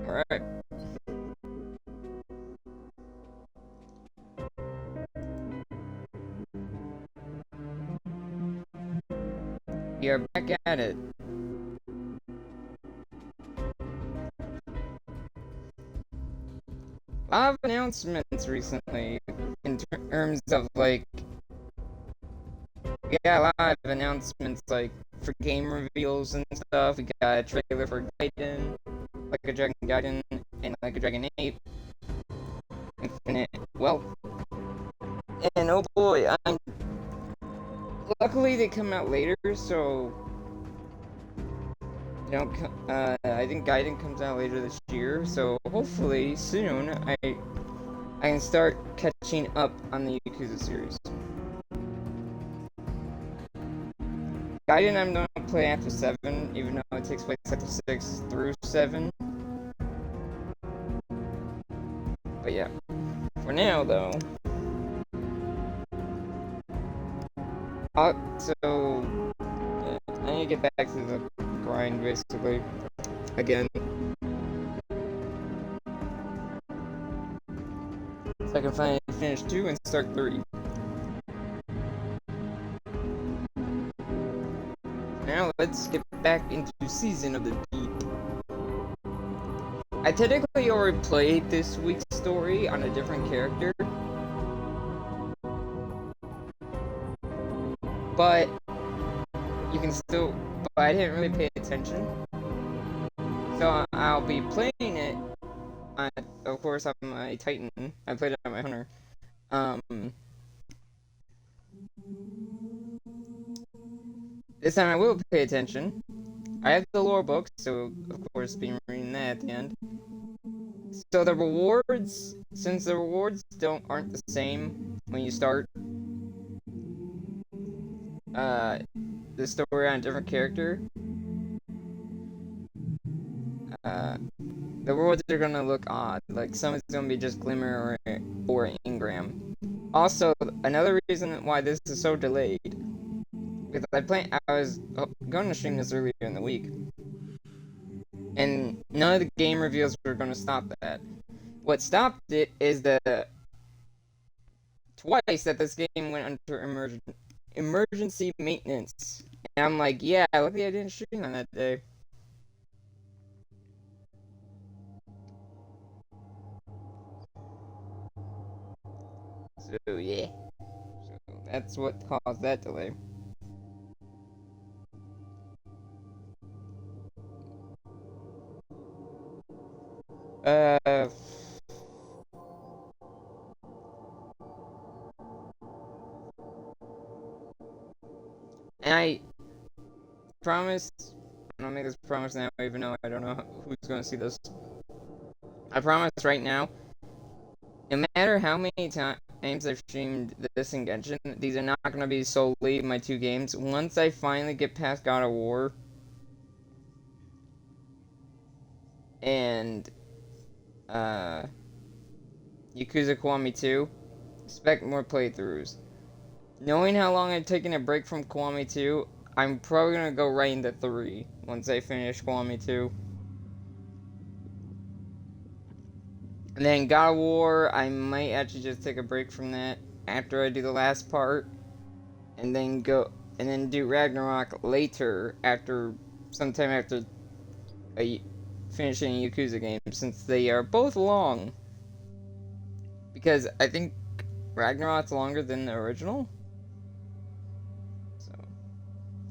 Alright. We are back at it. A lot of announcements recently in terms of like, yeah, a lot of announcements like for game reveals and stuff. We got a trailer for Gaiden, Like a Dragon Gaiden, and Like a Dragon 8 Infinite Wealth. And oh boy, luckily they come out later, so I think Gaiden comes out later this year, so hopefully soon I can start catching up on the Yakuza series. Gaiden I'm gonna play after 7, even though it takes place after 6 through 7. But yeah, for now though. So I need to get back to the grind basically again. So I can finally finish 2 and start 3. Now let's get back into Season of the Deep. I technically already played this week's story on a different character, but you can still, but I didn't really pay attention. So I'll be playing it on, of course, on my Titan. I played it on my Hunter. This time I will pay attention. I have the lore book, so of course be reading that at the end. So the rewards, since the rewards aren't the same when you start the story on a different character, the rewards are gonna look odd. Like some is gonna be just Glimmer or Ingram. Also, another reason why this is so delayed, because I was going to stream this earlier in the week, and none of the game reviews were going to stop that. What stopped it is the twice that this game went under emergency maintenance, and I'm like, yeah, luckily I didn't stream on that day. So yeah, so that's what caused that delay. Uh, and I promised, I'll make this promise now, even though I don't know who's gonna see this. I promise right now, no matter how many times I've streamed this in Genshin, these are not gonna be solely my 2 games. Once I finally get past God of War and Yakuza Kiwami 2, expect more playthroughs. Knowing how long I've taken a break from Kiwami 2, I'm probably gonna go right into 3 once I finish Kiwami 2. And then God of War, I might actually just take a break from that after I do the last part, and then do Ragnarok later sometime after finishing a Yakuza game, since they are both long. Because I think Ragnarok's longer than the original. So,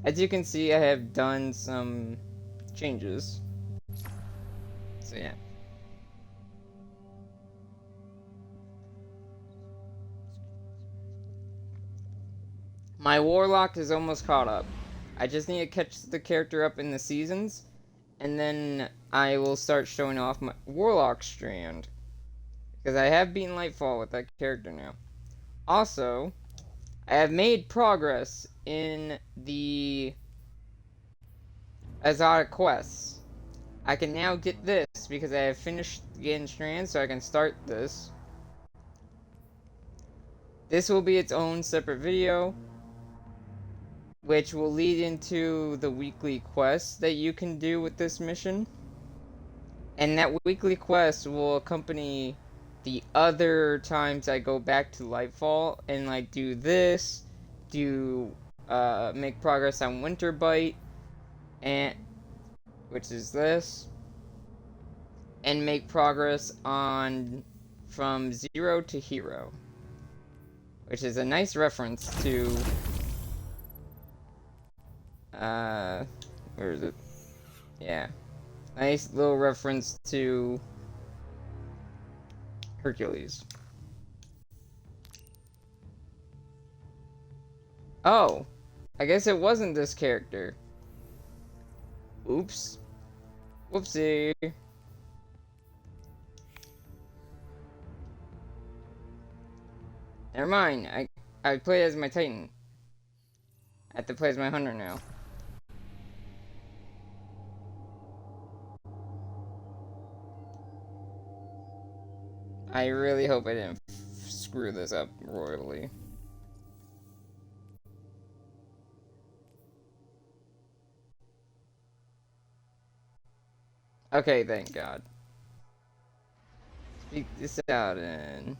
as you can see, I have done some changes. So yeah. My Warlock is almost caught up. I just need to catch the character up in the seasons, and then I will start showing off my Warlock strand. Because I have beaten Lightfall with that character now. Also, I have made progress in the Exotic quests. I can now get this because I have finished getting strand, so I can start this. This will be its own separate video, which will lead into the weekly quests that you can do with this mission. And that weekly quest will accompany the other times I go back to Lightfall and like do this, do make progress on Winterbite, and which is this, and make progress on from Zero to Hero, which is a nice reference to where is it? Yeah, nice little reference to Hercules. Oh, I guess it wasn't this character. Oops. Whoopsie. Never mind. I play as my Titan. I have to play as my Hunter now. I really hope I didn't screw this up royally. Okay, thank God. Speak this out, and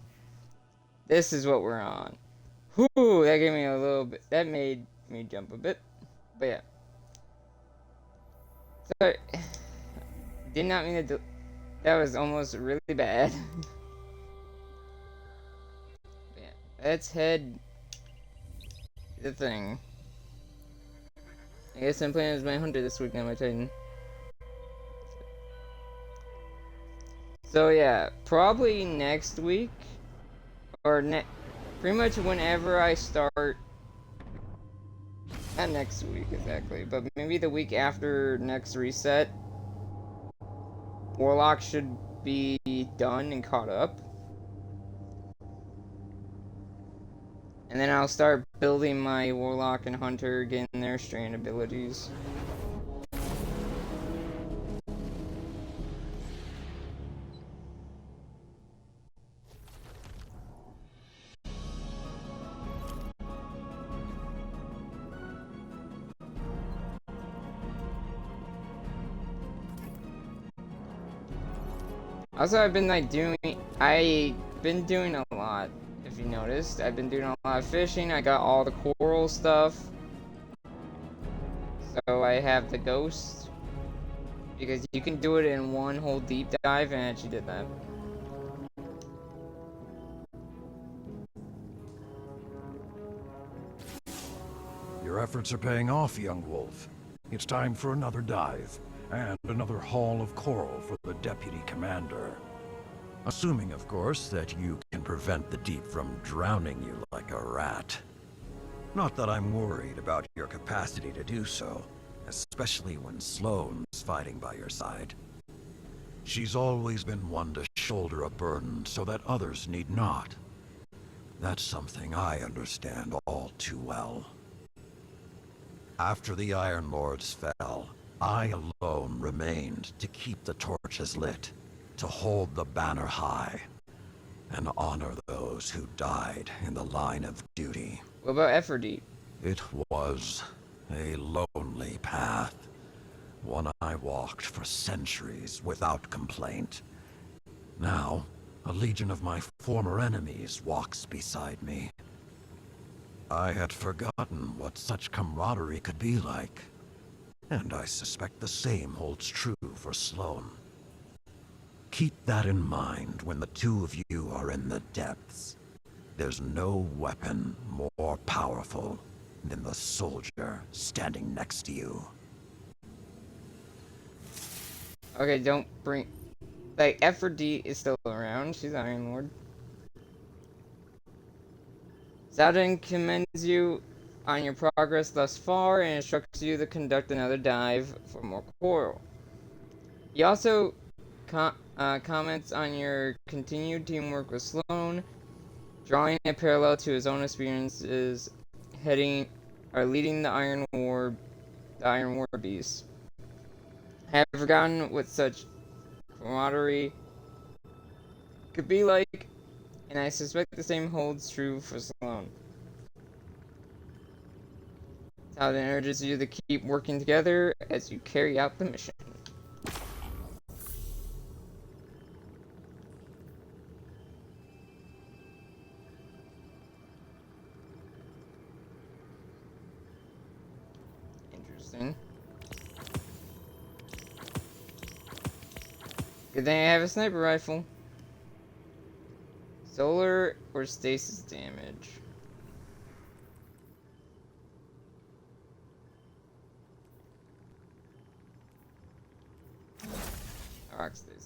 this is what we're on. Whoo, that gave me a little bit. That made me jump a bit. But yeah. Sorry. Did not mean to do. That was almost really bad. Yeah. Let's head the thing. I guess I'm playing as my Hunter this week, not my Titan. So yeah, probably next week, or pretty much whenever I start. Not next week exactly, but maybe the week after next reset. Warlock should be done and caught up. And then I'll start building my Warlock and Hunter, getting their strand abilities. Also, I've been doing a lot, if you noticed. I've been doing a lot of fishing. I got all the coral stuff. So I have the ghost. Because you can do it in one whole deep dive, and I actually did that. Your efforts are paying off, young wolf. It's time for another dive, and another haul of coral for the deputy commander. Assuming, of course, that you can prevent the deep from drowning you like a rat. Not that I'm worried about your capacity to do so, especially when Sloane's fighting by your side. She's always been one to shoulder a burden so that others need not. That's something I understand all too well. After the Iron Lords fell, I alone remained to keep the torches lit, to hold the banner high, and honor those who died in the line of duty. What about Aphrodite? It was a lonely path, one I walked for centuries without complaint. Now, a legion of my former enemies walks beside me. I had forgotten what such camaraderie could be like, and I suspect the same holds true for Sloane. Keep that in mind when the two of you are in the depths. There's no weapon more powerful than the soldier standing next to you. Okay, don't bring... Like, Aphrodite is still around. She's Iron Lord. Zaldin commends you on your progress thus far and instructs you to conduct another dive for more coral. He also comments on your continued teamwork with Sloane, drawing a parallel to his own experiences leading the Iron War Beast. I have forgotten what such camaraderie could be like, and I suspect the same holds true for Sloane. Talon urges you to keep working together as you carry out the mission. Interesting. Good thing I have a sniper rifle. Solar or stasis damage? Rock stasis.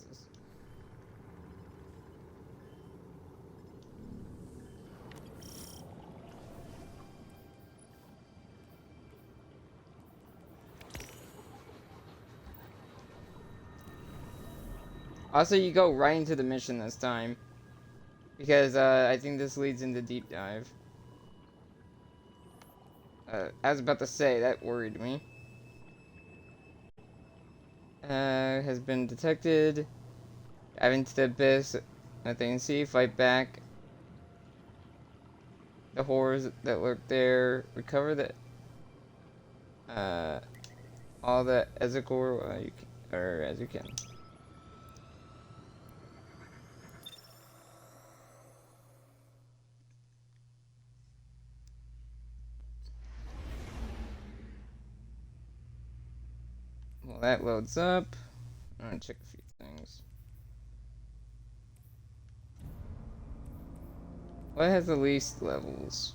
Also, you go right into the mission this time. Because, I think this leads into deep dive. I was about to say, that worried me. Has been detected. Dive into the abyss. Nothing to see. Fight back. The horrors that lurk there. Recover the... all the Ezekor, as you can. Well, that loads up. I'm gonna check a few things. What has the least levels?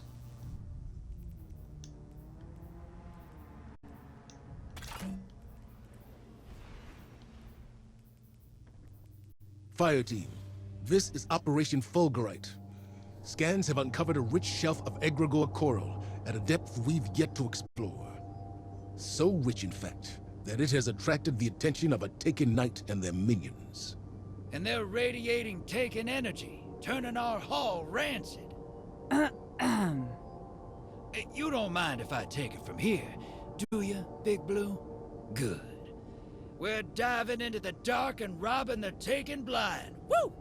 Fire team, this is Operation Fulgurite. Scans have uncovered a rich shelf of egregore coral at a depth we've yet to explore. So rich, in fact, that it has attracted the attention of a Taken Knight and their minions. And they're radiating Taken energy, turning our hull rancid. You don't mind if I take it from here, do you, Big Blue? Good. We're diving into the dark and robbing the Taken blind. Woo!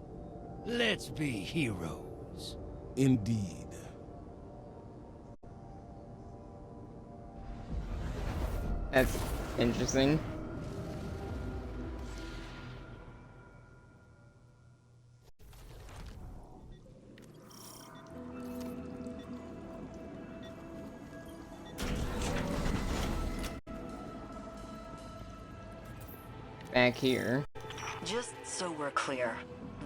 Let's be heroes. Indeed. That's interesting. Back here. Just so we're clear,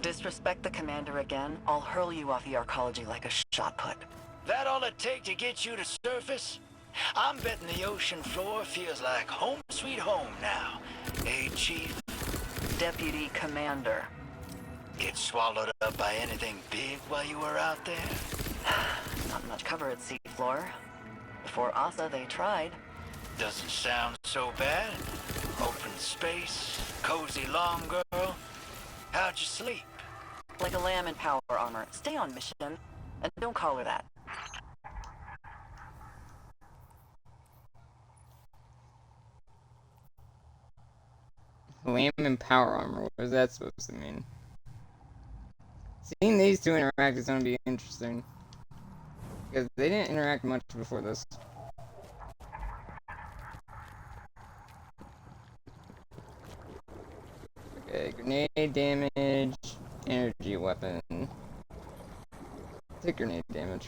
disrespect the commander again, I'll hurl you off the arcology like a shot put. That all it take to get you to surface? I'm betting the ocean floor feels like home sweet home now. Eh, Chief? Deputy Commander. Get swallowed up by anything big while you were out there? Not much cover at seafloor. Before Asa, they tried. Doesn't sound so bad. Open space, cozy long girl. How'd you sleep? Like a lamb in power armor. Stay on mission, and don't call her that. Lamb and power armor. What is that supposed to mean? Seeing these two interact is going to be interesting. Because they didn't interact much before this. Okay, grenade damage, energy weapon. Take grenade damage.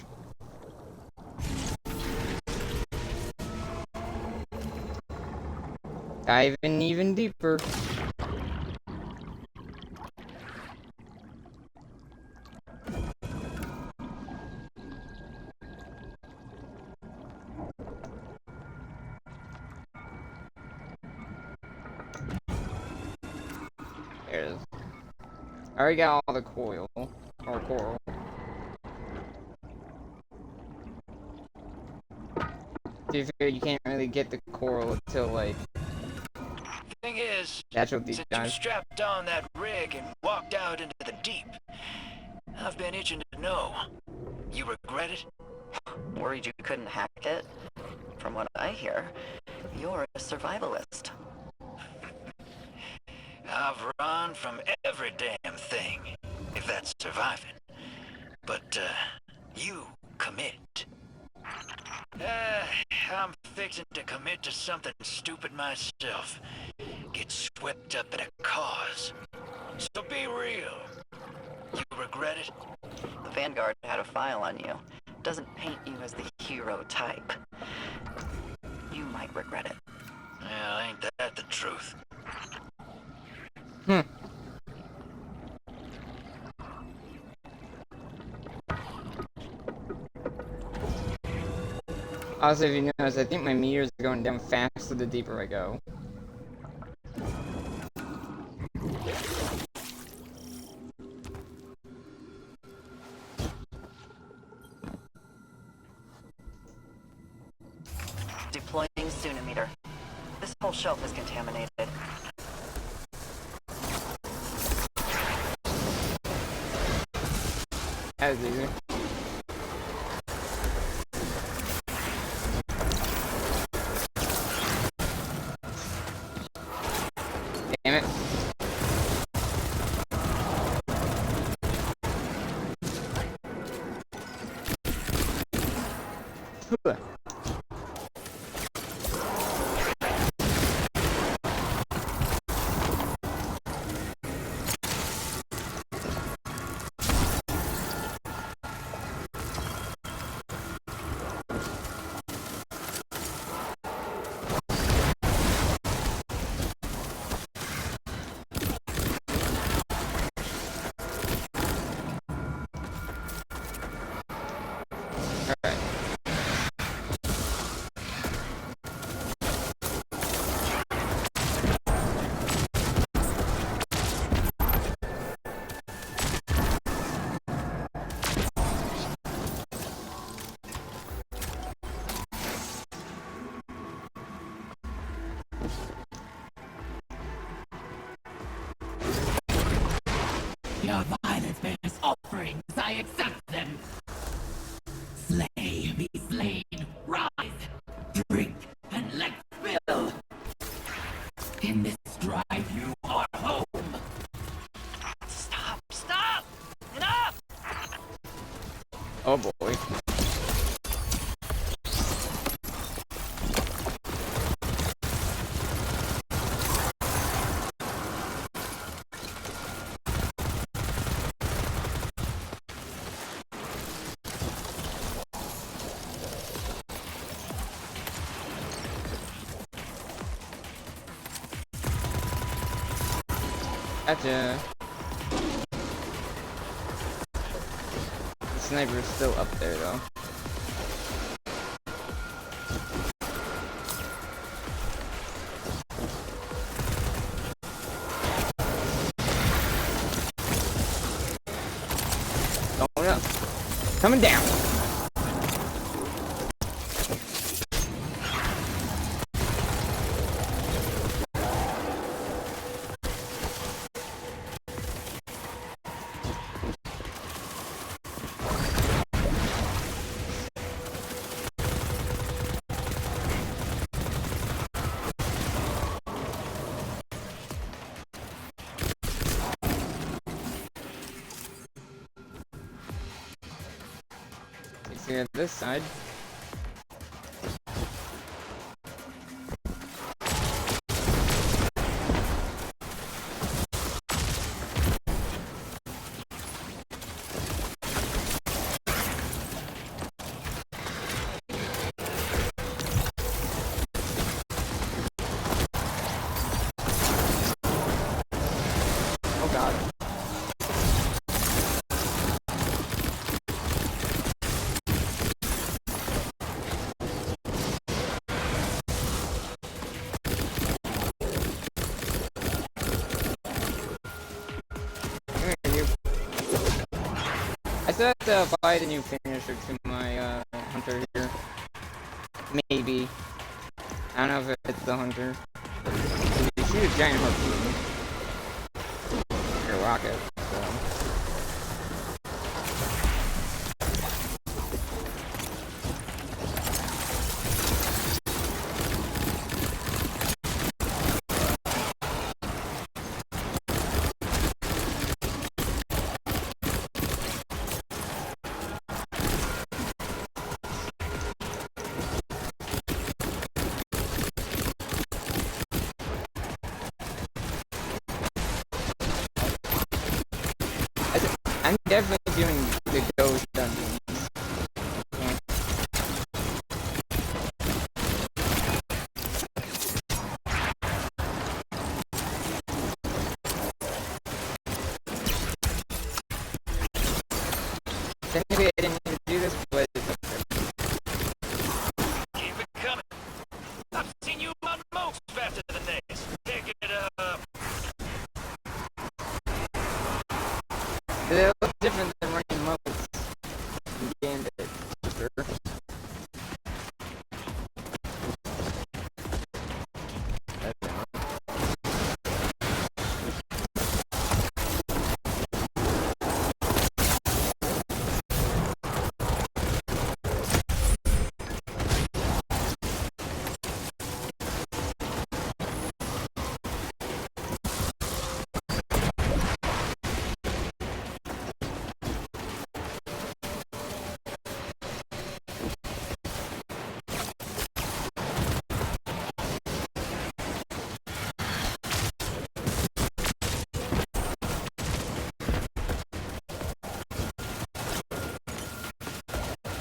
Dive in even deeper. There it is. I already got all the coil. Or coral. To be fair, you can't really get the coral until, like, Thing is, natural deep since you dive. strapped on that rig and walked out into the deep, I've been itching to know. You regret it? Worried you couldn't hack it? From what I hear, you're a survivalist. I've run from every damn thing, if that's surviving. But, you commit. I'm fixing to commit to something stupid myself. Get swept up in a cause. So be real. You regret it? The Vanguard had a file on you. Doesn't paint you as the hero type. You might regret it. Well, ain't that the truth? Hmm. Also, if you notice, I think my meters are going down faster the deeper I go. Deploying Sunimeter. This whole shelf is contaminated. That was easy. Damn it. Huh. Alright. Your violence bears offerings, I accept them. Slay, be slain, rise, drink, and let's fill. In this strife you are home. Stop! Stop! Enough! Oh boy. Gotcha. The sniper's still up there though. Going up. Coming down. Let's see at this side. Oh god. Come here, you. I still have to buy the new finisher to my hunter here. Maybe. I don't know if it's the hunter. You shoot a giant harpoon. Like a rocket, so.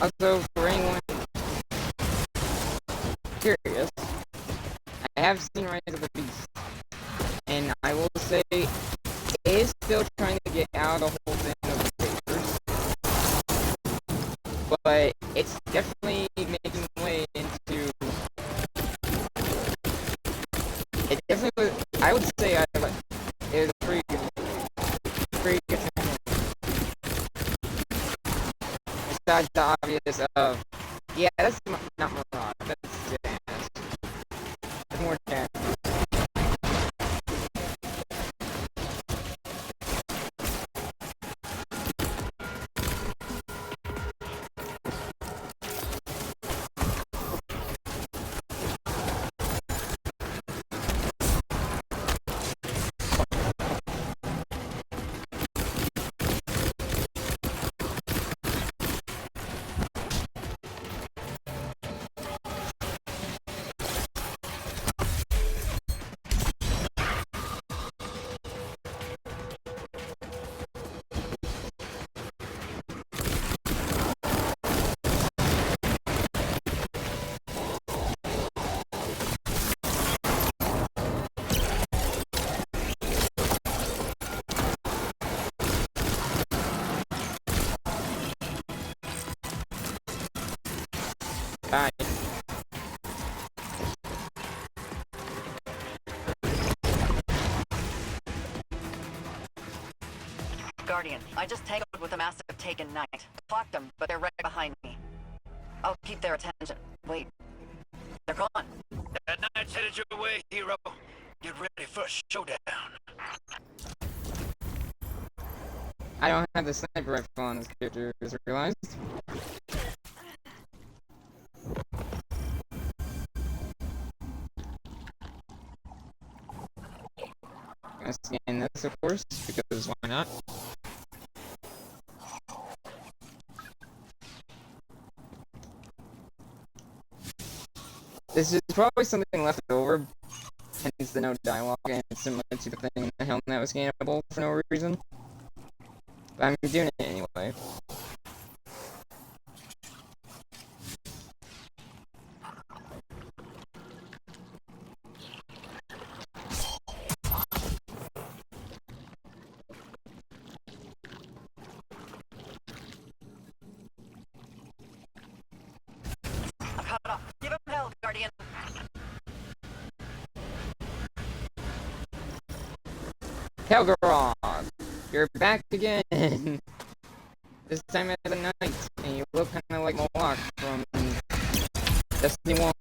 Also, for anyone curious, I have seen Rise of the Beast, and I will say it is still trying to get out of the whole thing of the papers, but it's definitely making way into. It definitely was, I would say it was a pretty good transition. Besides the obvious yeah, that's not Mirage, that's Jazz. That's more Jazz. Bye. Guardian, I just tangled with a massive Taken Knight. Clocked them, but they're right behind me. I'll keep their attention. Wait. They're gone. That knight's headed your way, hero. Get ready for a showdown. I don't have the sniper rifle on this character, as realized. I'm gonna scan this, of course, because why not? This is probably something left over, hence the no dialogue, and it's similar to the thing in the helm that was scannable for no reason. But I'm doing it anyway. I'm caught up. Give him hell, Guardian. Kel'Garoth, you're back again! This time as a knight, and you look kinda like Moloch from Destiny 1.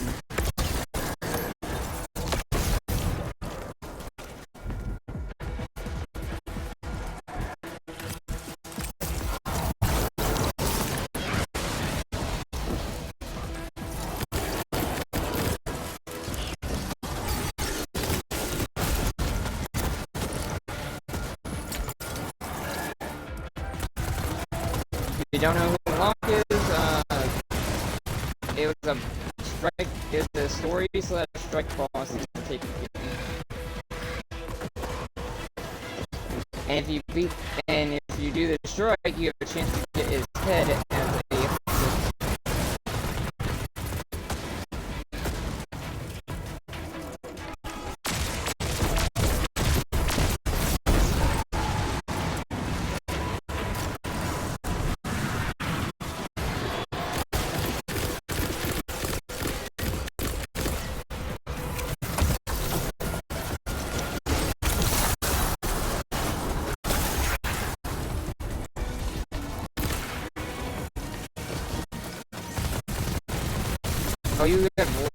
If you don't know who Moloch is, it was a strike, it's a story slash strike boss in the Taken game. And if you do the strike, you have a chance to get his head as a Oh, you got voice.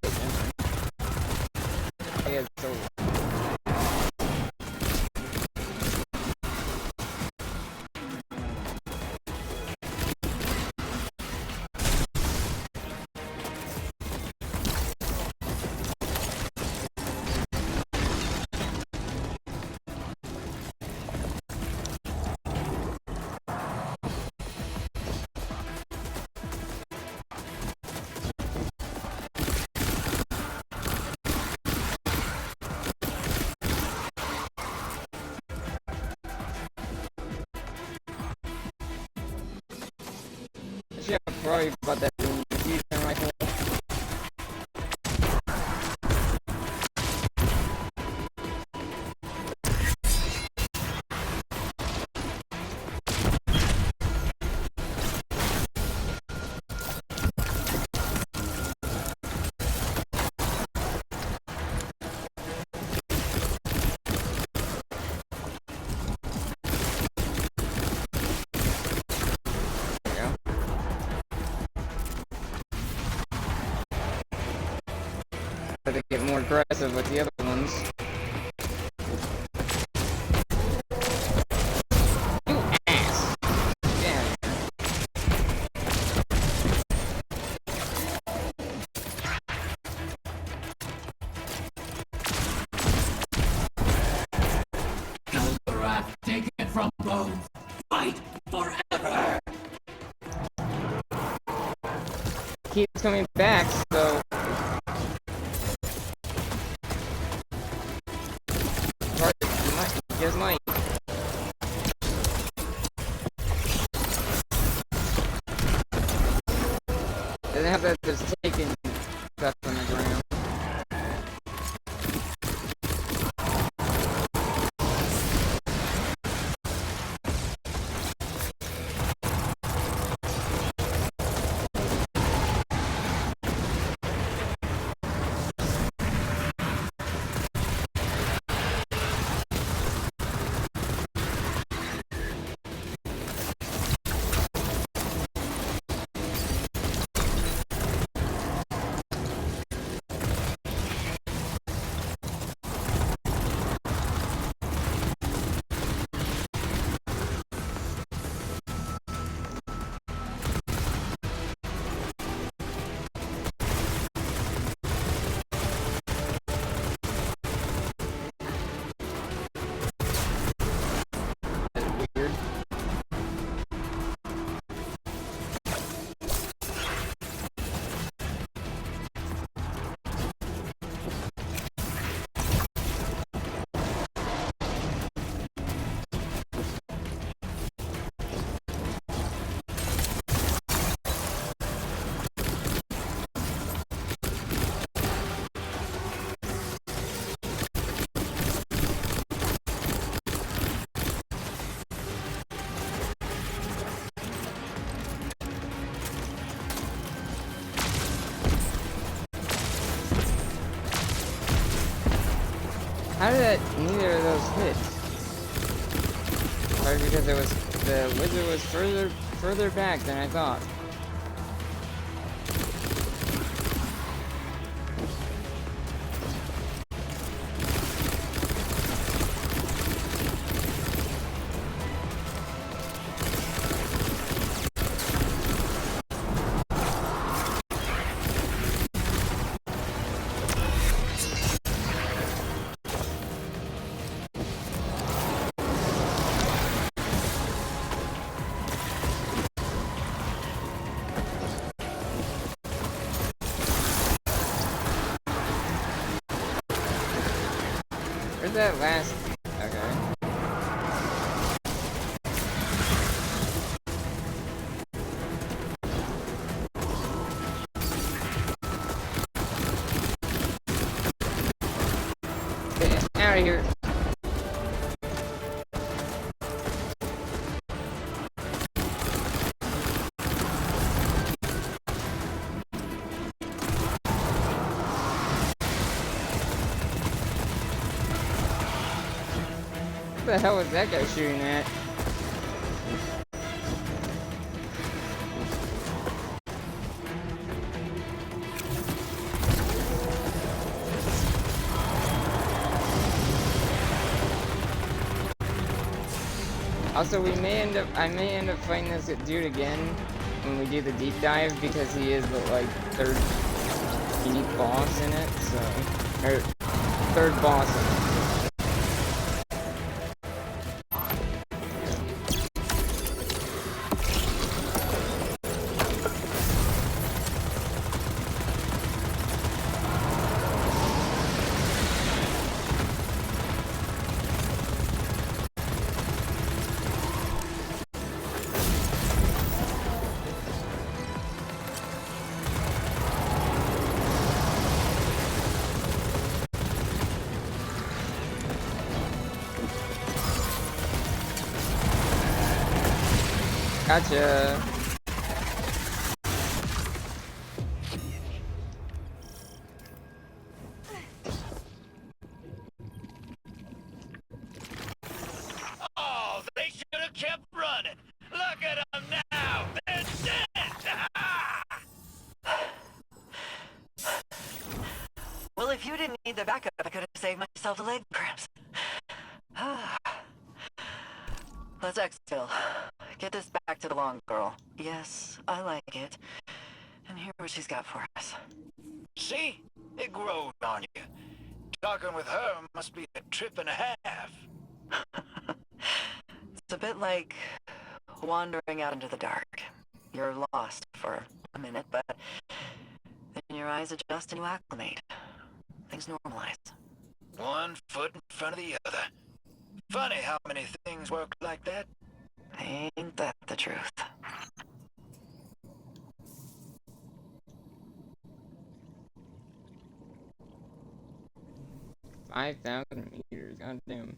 Yeah, so. sorry about that fusion rifle. To get more aggressive with the other ones. You ass! Yeah. Eldorath, take it from both. Fight forever. Keeps coming back, so just might. Doesn't have that just taking stuff on the ground. Weird. How did neither of those hit? Probably because the wizard was further back than I thought. Where's that last? Okay. Get out of here. What the hell was that guy shooting at? Also, I may end up fighting this dude again when we do the deep dive because he is the like third unique boss in it, so or third boss in it. Gotcha. Oh, they should have kept running. Look at them now. They're dead. Well, if you didn't need the backup, I could have saved myself the leg cramps. Let's exfil. Get this back to the long girl. Yes, I like it. And hear what she's got for us. See? It growed on you. Talking with her must be a trip and a half. It's a bit like wandering out into the dark. You're lost for a minute, but then your eyes adjust and you acclimate. Things normalize. One foot in front of the other. Funny how many things work like that. Ain't that the truth? 5,000 meters, goddamn.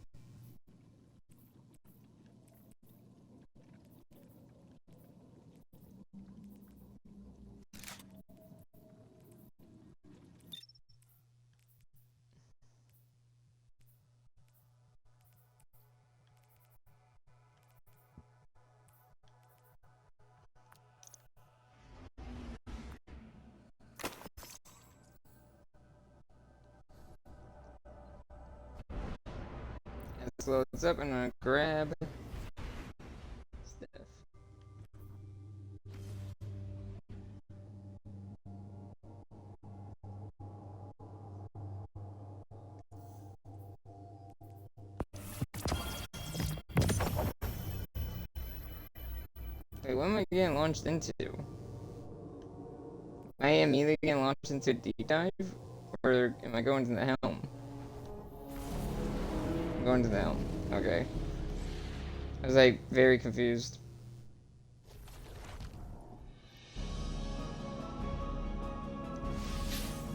This loads up, and I'm gonna grab stuff. Wait, what am I getting launched into? Am I immediately getting launched into a deep dive? Or am I going to the helm? I'm going to the helm. Okay. I was like very confused.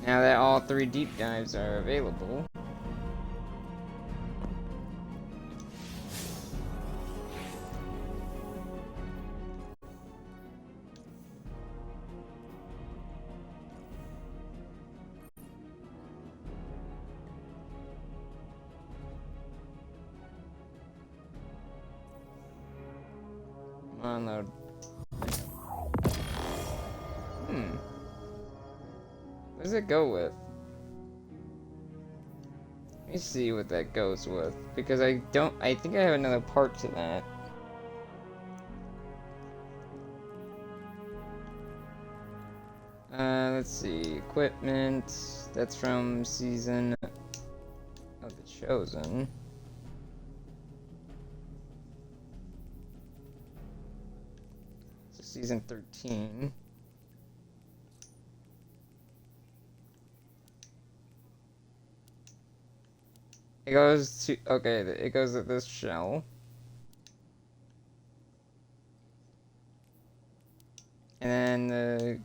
Now that all 3 deep dives are available. Unload. What does it go with? Let me see what that goes with. Because I think I have another part to that. Let's see. Equipment. That's from season of The Chosen. So season 13. It goes to, okay, it goes to this shell. And then the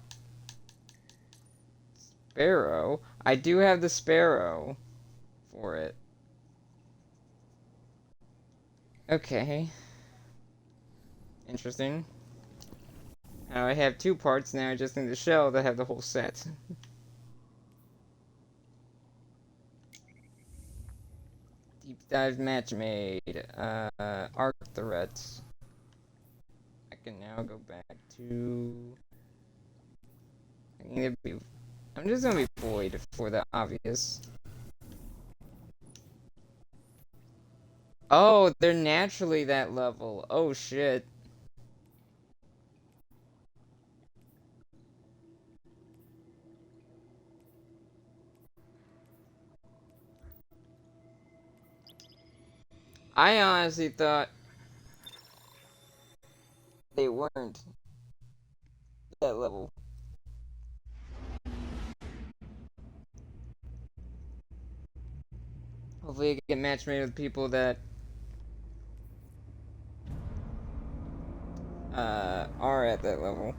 sparrow. I do have the sparrow for it. Okay. Interesting. Now I have 2 parts, now I just need the shell to have the whole set. Deep dive match made. Arc threats. I can now go back to. I'm just gonna be void for the obvious. Oh, they're naturally that level. Oh shit. I honestly thought they weren't that level. Hopefully I get match made with people that are at that level.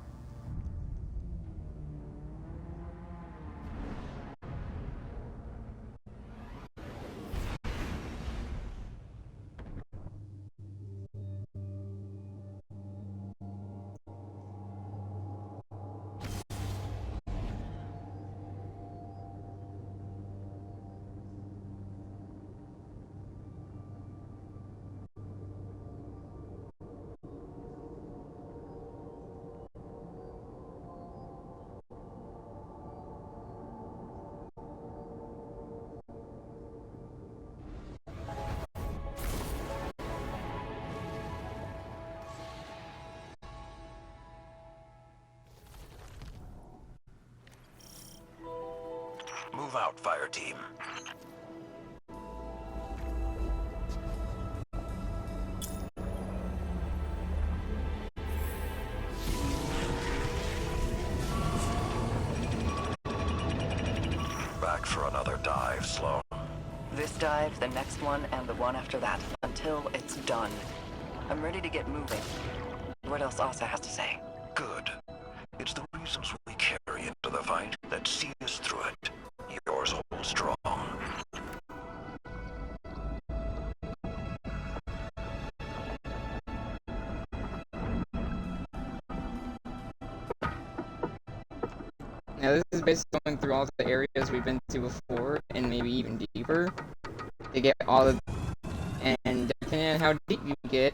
out, fire team. Back for another dive, Sloan. This dive, the next one, and the one after that, until it's done. I'm ready to get moving. What else Asa has to say? Good. It's the reasons we carry into the fight that see us through it. Yours hold strong. Now this is basically going through all the areas we've been to before, and maybe even deeper, to get all of, and depending on how deep you get,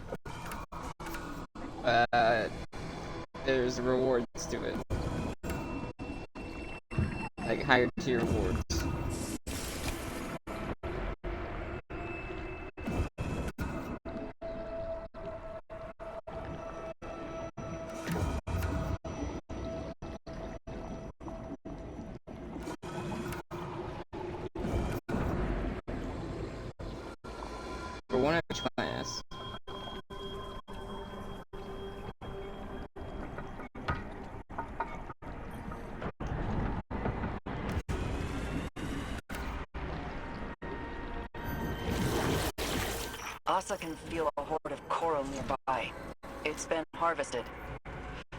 there's rewards to it. Like higher tier rewards. For one of each class. Asa can feel a horde of coral nearby. It's been harvested.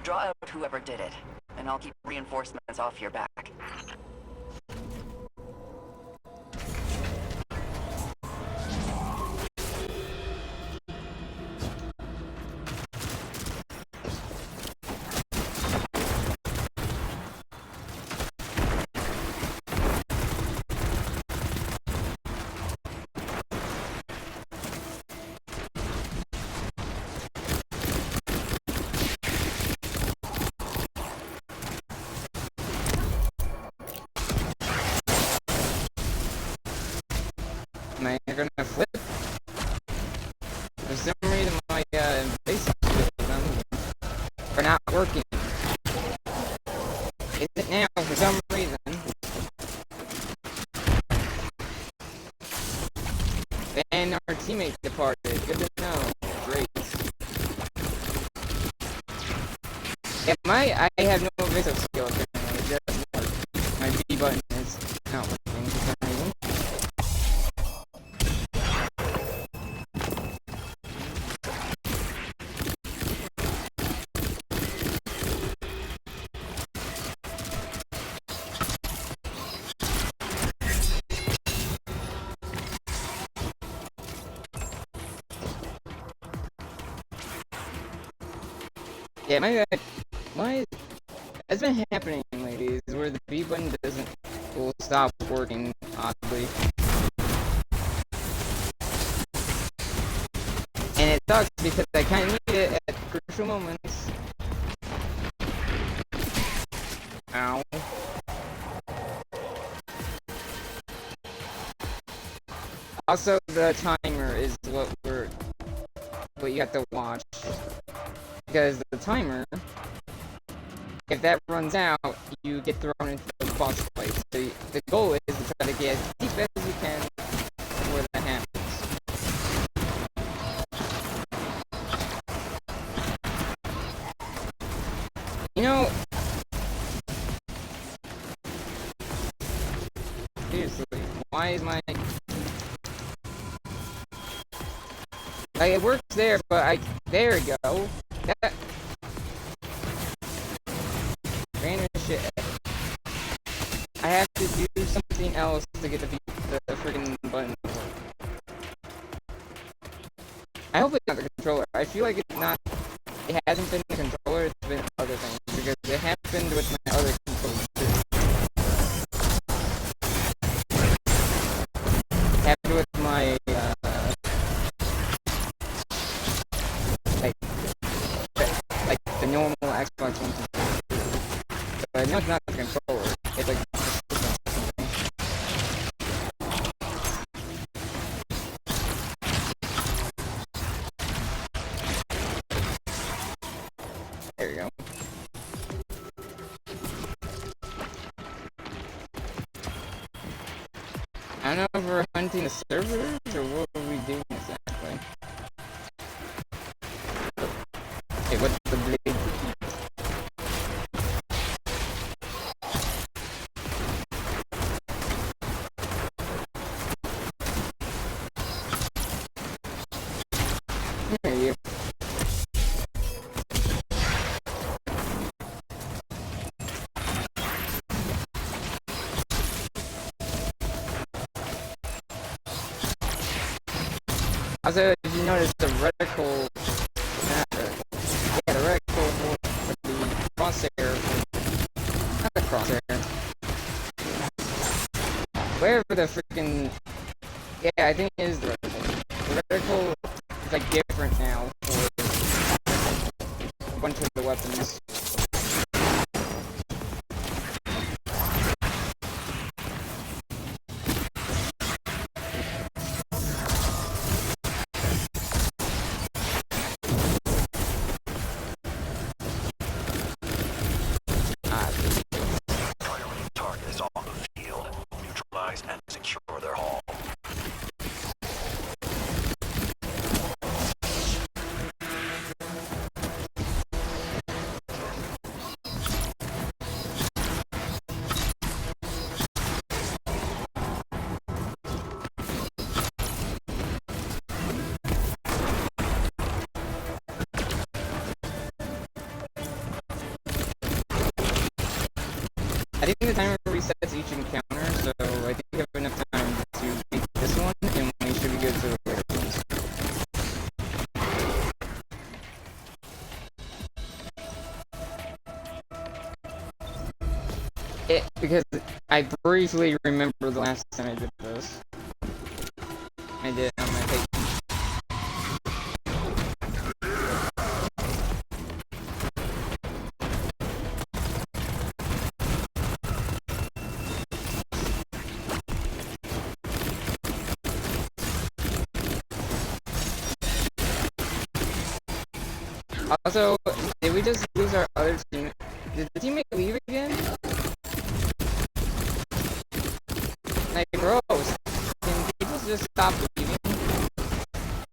Draw out whoever did it, and I'll keep reinforcements off your back. Am I gonna flip? For some reason my base are not working. Is it now for some reason? And our teammate departed. Good to know. Great. Yeah, I have no evasive skill apparently. It doesn't work. My B button is not working for some reason. Yeah, my that's been happening lately is where the B button will stop working oddly. And it sucks because I kinda need it at crucial moments. Ow. Also the timer is what you have to watch. Because the timer, if that runs out, you get thrown into the boss fight. So the goal is to try to get as deep as you can before that happens. You know, seriously, why is my... Like, it works there, but there we go. That random shit. I have to do something else to get the freaking button to work. I hope it's not the controller. I feel like it's not. It hasn't been the controller. It's been other things because it happened with my other controllers too. It happened with my like the normal Xbox One controller. So I know it's not the controller. It's like there you go. quarantine the servers, or what are we doing exactly? Okay, what's the blade? There you go. Also, if you notice the reticle, the reticle for the crosshair, not the crosshair, wherever the freaking, yeah, I think it is the reticle. The reticle is like different now for a bunch of the weapons. Priority target is on the field. Neutralize and secure their hull. I think the timer resets each encounter, so I think we have enough time to beat this one, and we should be good for the later ones. Because I briefly remember the last time I did this. I did it on my page. Also, did we just lose our other team? Did the teammate leave again? Like, bro, can people just stop leaving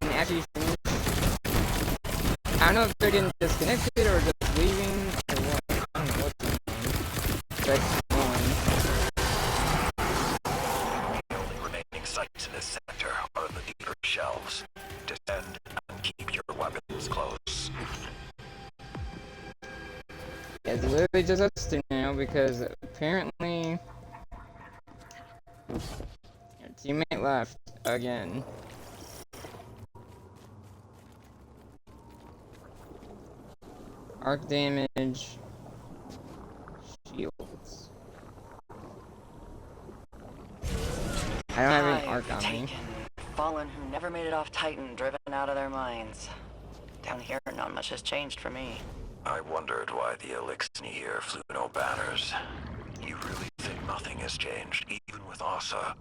and actually finish? I don't know if they're getting disconnected or just leaving or what. I don't know what's going on. But keep going. The only remaining sites in this sector are the deeper shelves. Descend and keep your weapons close. Yeah, it's literally just us two now because apparently your teammate left again. Arc damage. Shields. I don't have any arc on me. Fallen who never made it off Titan, driven out of their minds. Down here, not much has changed for me. I wondered why the Elixni here flew no banners. You really think nothing has changed, even with Asa?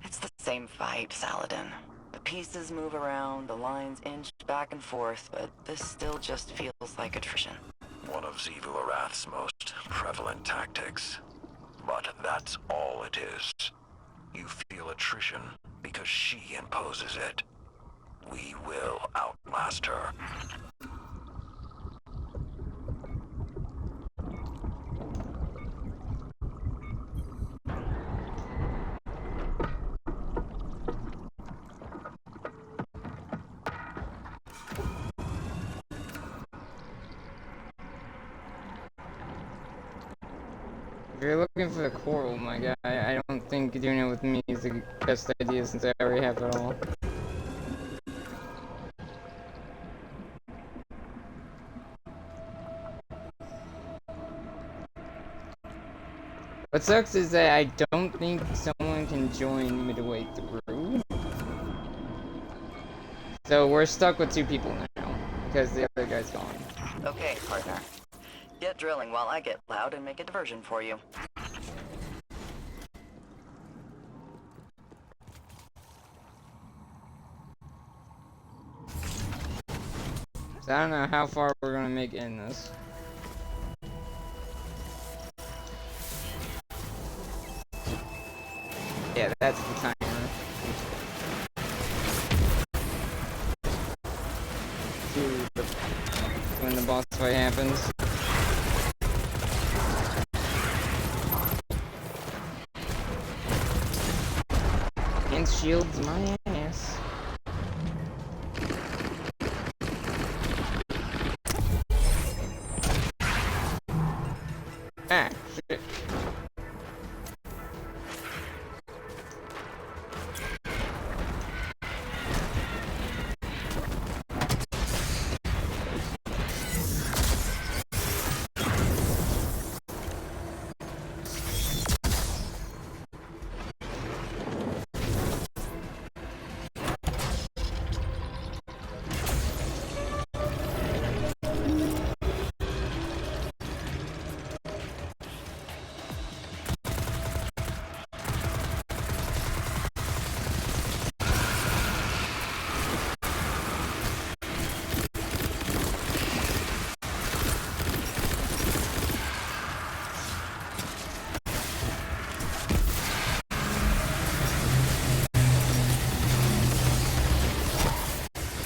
It's the same fight, Saladin. The pieces move around, the lines inch back and forth, but this still just feels like attrition. One of Xivu Arath's most prevalent tactics. But that's all it is. You feel attrition because she imposes it. We will outlast her. If you're looking for the coral, my guy, I don't think doing it with me is the best idea since I already have it all. What sucks is that I don't think someone can join midway through. So we're stuck with 2 people now, because the other guy's gone. Okay, partner. Get drilling while I get loud and make a diversion for you. So I don't know how far we're gonna make it in this. Yeah, that's the timer. Advanced shields my ass. Ah, shit.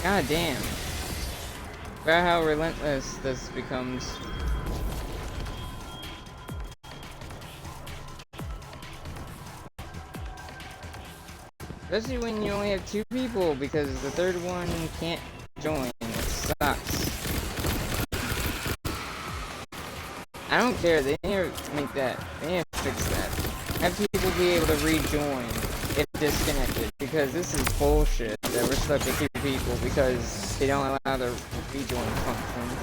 God damn. About how relentless this becomes. Especially when you only have 2 people, because the third one can't join. It sucks. I don't care, they need to make that. They need to fix that. Have people be able to rejoin if disconnected, because this is bullshit that we're stuck with 2 people because they don't allow the rejoin function.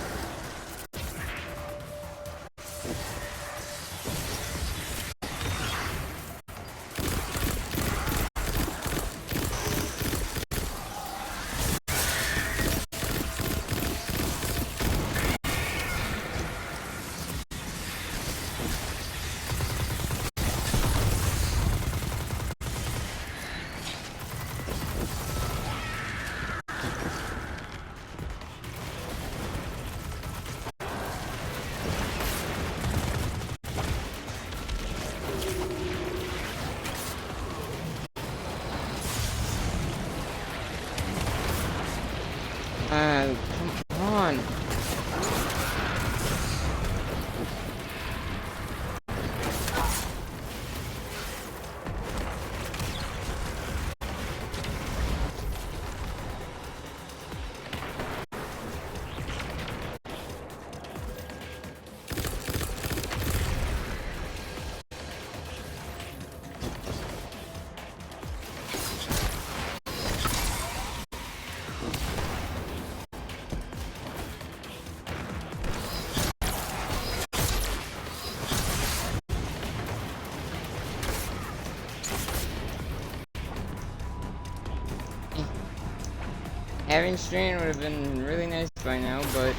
Come on. Having Strand would have been really nice by now, but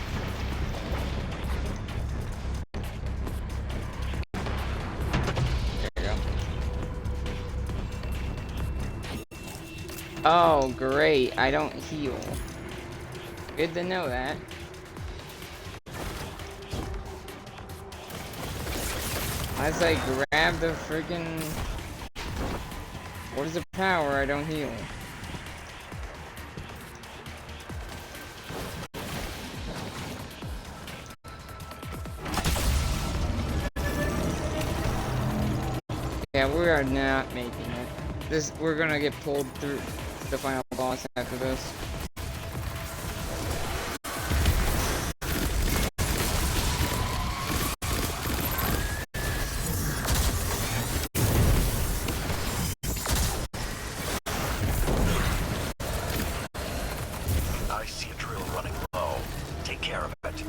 there you go. Oh, great. I don't heal. Good to know that. As I grab the friggin' Words of Power, I don't heal. Yeah, we are not making it. We're gonna get pulled through the final boss after this. I see a drill running low. Take care of it.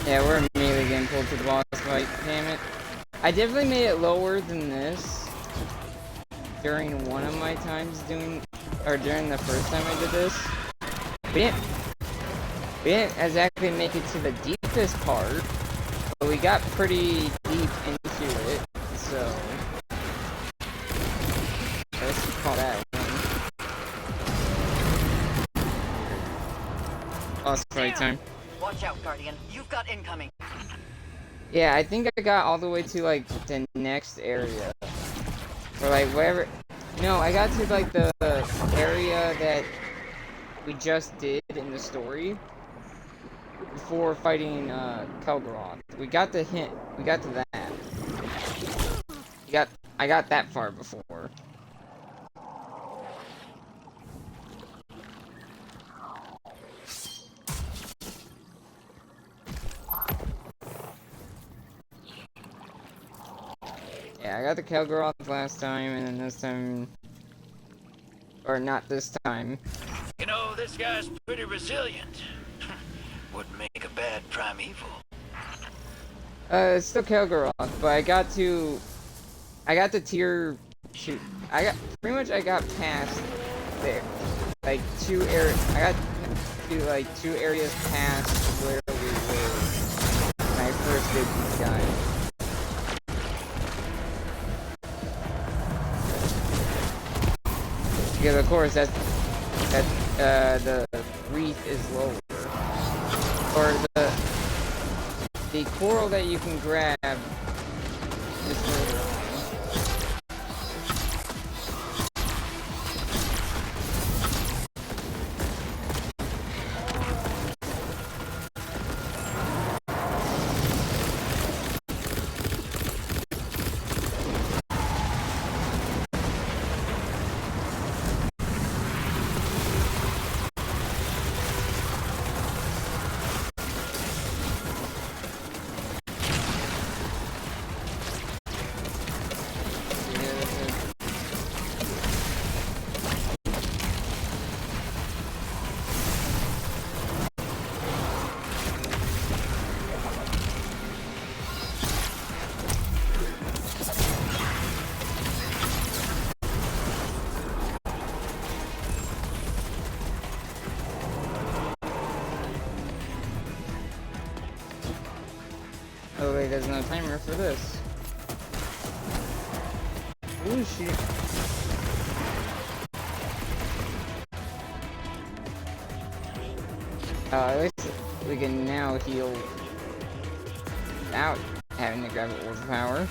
Yeah, we're immediately getting pulled to the boss fight, damn it. I definitely made it lower than this during one of my times during the first time I did this. We didn't exactly make it to the deepest part, but we got pretty deep into it, so let's call that one. boss fight time. Watch out, Guardian. You've got incoming. Yeah, I think I got all the way to like the next area. Or like wherever. No, I got to like the area that we just did in the story before fighting Kelgaroth. We got the hint. We got to that. I got that far before. Yeah, I got the Kelgaroth last time, and then this time... Or not this time. You know, this guy's pretty resilient. Wouldn't make a bad primeval. It's still Kelgaroth, but I got the tier 2. I got past there. Like I got to like 2 areas past where we were when I first did these guys. Because of course the wreath is lower. Or the coral that you can grab is further on. Oh wait, there's no timer for this. Ooh, shit. At least we can now heal without having to grab Orb Power.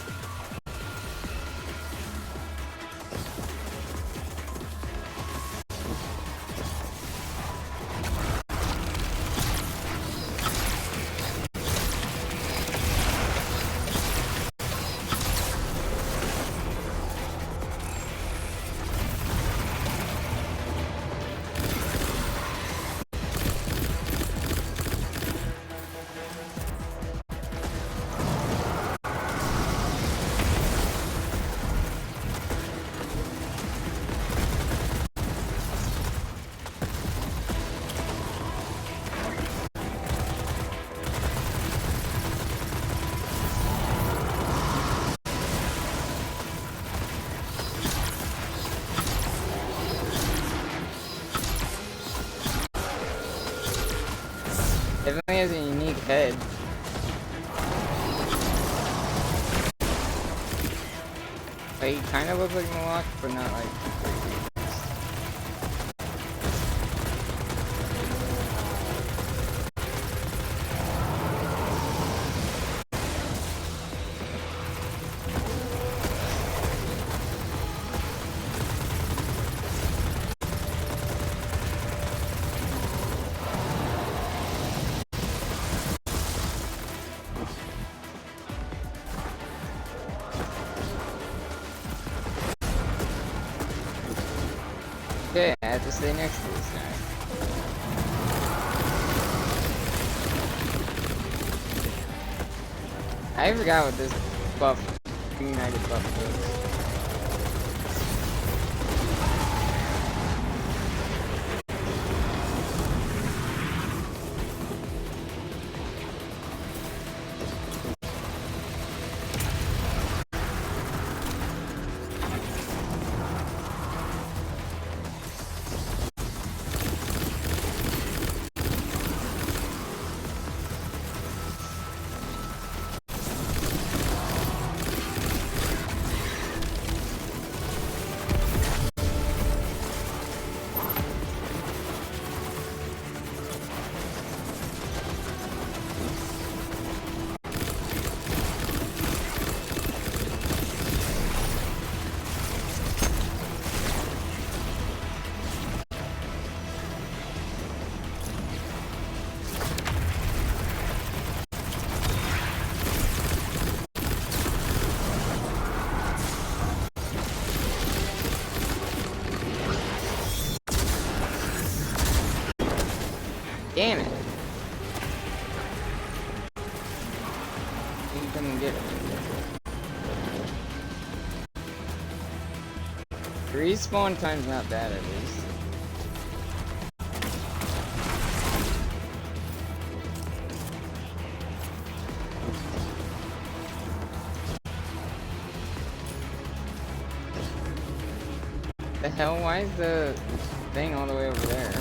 Definitely has a unique head. Like, he kind of looks like Malak, but not like crazy. Okay, I have to stay next to this guy. I forgot what this buff, United buff was. Damn it! You can come and get it. Respawn time's not bad at least. The hell? Why is the thing all the way over there?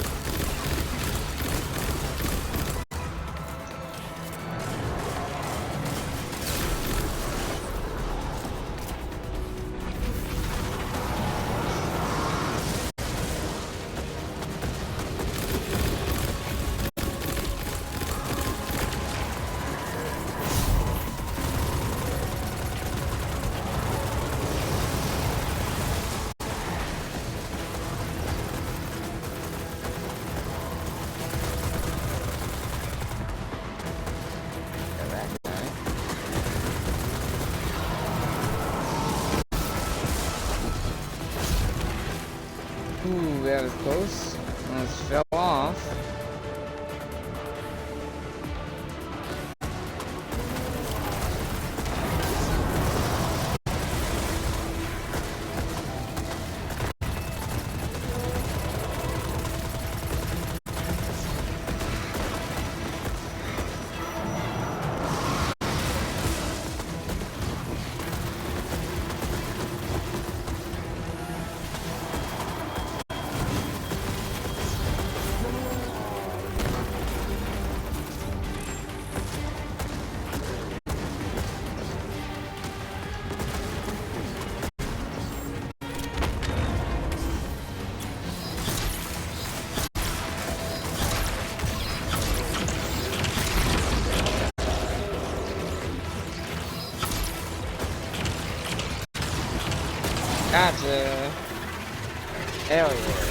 Ooh, that was close. Almost fell off. Gotcha. Hell yeah.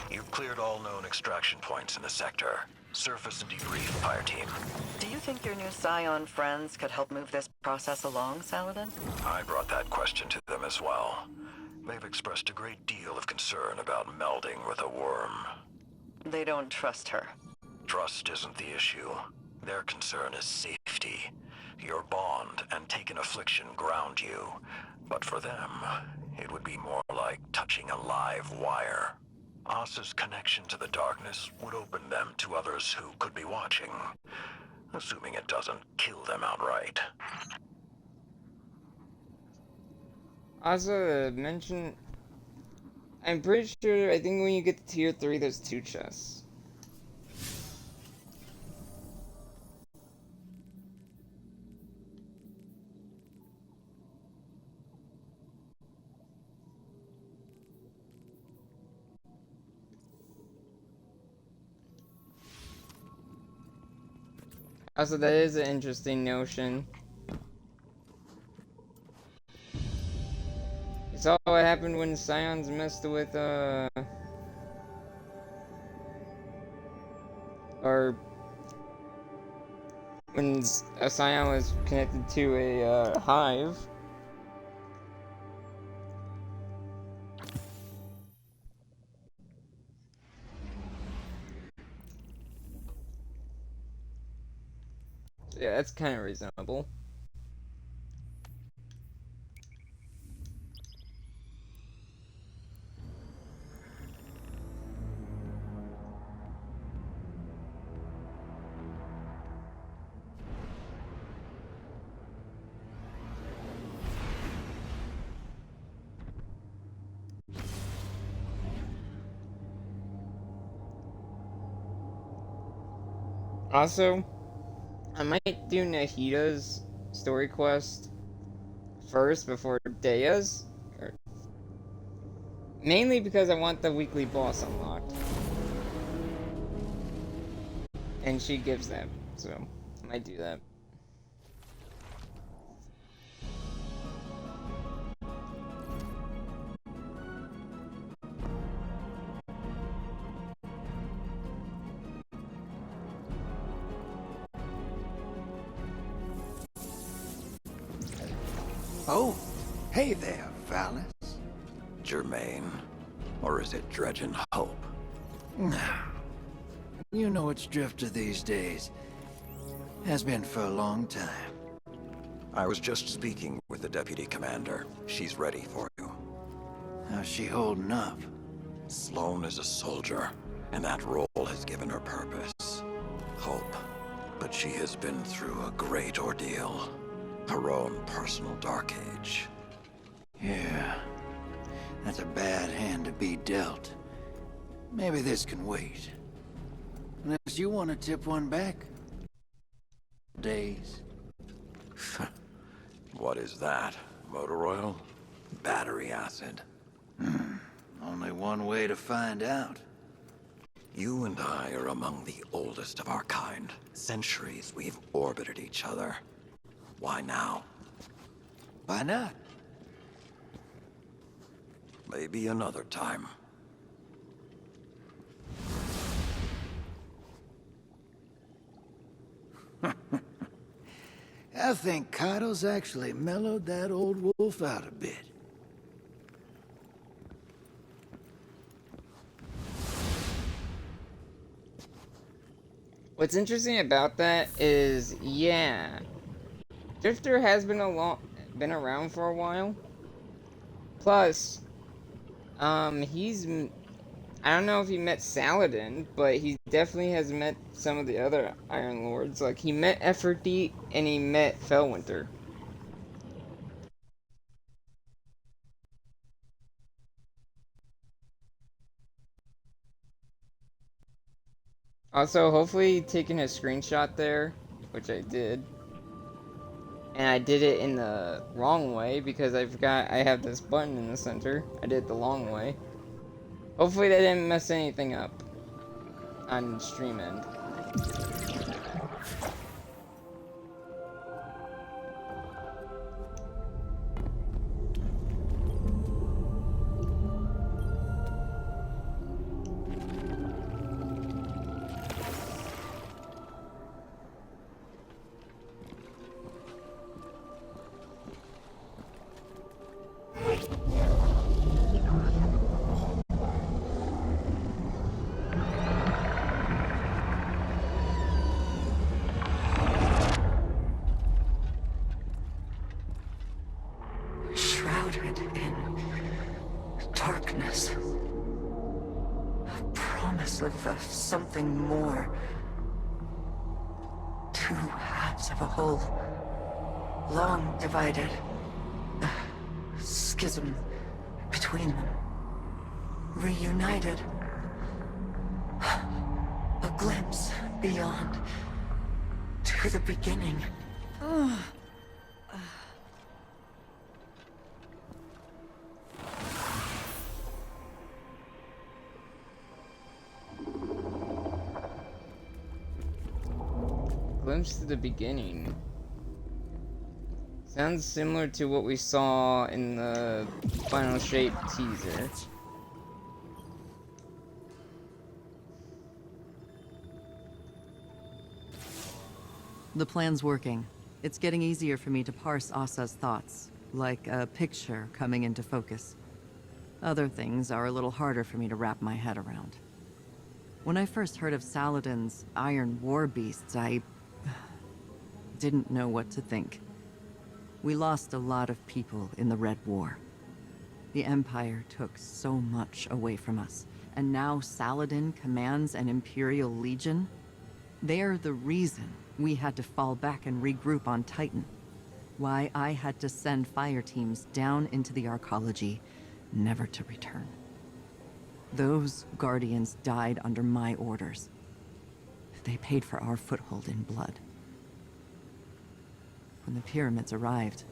You've cleared all known extraction points in the sector. Surface and debrief, fire team. Do you think your new Scion friends could help move this process along, Saladin? I brought that question to them as well. They've expressed a great deal of concern about melding with a worm. They don't trust her. Trust isn't the issue. Their concern is safety. Your bond and taken affliction ground you. But for them, it would be more like touching a live wire. Asa's connection to the darkness would open them to others who could be watching, assuming it doesn't kill them outright. Also, mention... I'm pretty sure, I think when you get to tier 3, there's 2 chests. Also, that is an interesting notion. It's all what happened when Scions messed with, or when a Scion was connected to a, hive. Yeah, that's kind of reasonable. Also, I might do Nahida's story quest first before Dea's. Mainly because I want the weekly boss unlocked. And she gives that, so I might do that. Oh, Hey there, Valis. Germain? Or is it Dredgen Hope? You know it's Drifter these days. Has been for a long time. I was just speaking with the Deputy Commander. She's ready for you. How's she holding up? Sloane is a soldier, and that role has given her purpose. Hope. But she has been through a great ordeal. Her own personal dark age. Yeah. That's a bad hand to be dealt. Maybe this can wait. Unless you want to tip one back. Days. What is that? Motor oil? Battery acid? Only one way to find out. You and I are among the oldest of our kind. Centuries we've orbited each other. Why now? Why not? Maybe another time. I think Kaido's actually mellowed that old wolf out a bit. What's interesting about that is, yeah, Drifter has been around for a while. Plus, I don't know if he met Saladin, but he definitely has met some of the other Iron Lords. Like, he met Nefertiti and he met Fellwinter. Also, hopefully taking a screenshot there, which I did. And I did it in the wrong way because I forgot I have this button in the center. I did it the long way. Hopefully that didn't mess anything up on stream end. Shrouded in darkness. A promise of something more. Two halves of a whole. Long divided. A schism between them. Reunited. A glimpse beyond. To the beginning. Glimpse to the beginning. Sounds similar to what we saw in the Final Shape teaser. The plan's working. It's getting easier for me to parse Asa's thoughts, like a picture coming into focus. Other things are a little harder for me to wrap my head around. When I first heard of Saladin's Iron War Beasts, I didn't know what to think. We lost a lot of people in the Red War. The Empire took so much away from us, and now Saladin commands an Imperial Legion? They're the reason we had to fall back and regroup on Titan. Why I had to send fire teams down into the Arcology, never to return. Those Guardians died under my orders. They paid for our foothold in blood. When the pyramids arrived,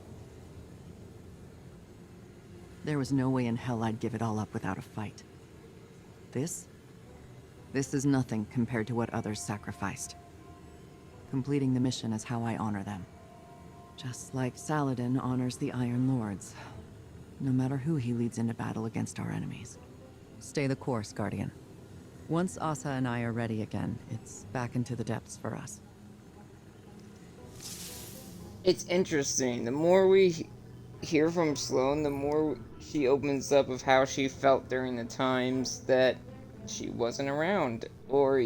there was no way in hell I'd give it all up without a fight. This is nothing compared to what others sacrificed. Completing the mission is how I honor them. Just like Saladin honors the Iron Lords, no matter who he leads into battle against our enemies. Stay the course, Guardian. Once Asa and I are ready again, it's back into the depths for us. It's interesting. The more we hear from Sloane, the more she opens up of how she felt during the times that she wasn't around, or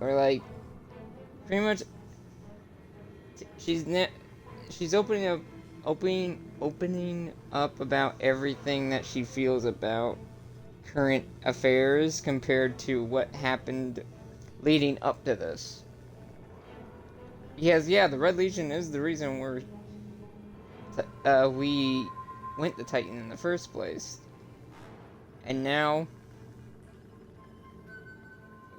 like pretty much she's opening up about everything that she feels about current affairs compared to what happened leading up to this. Because yeah, the Red Legion is the reason we went to Titan in the first place. And now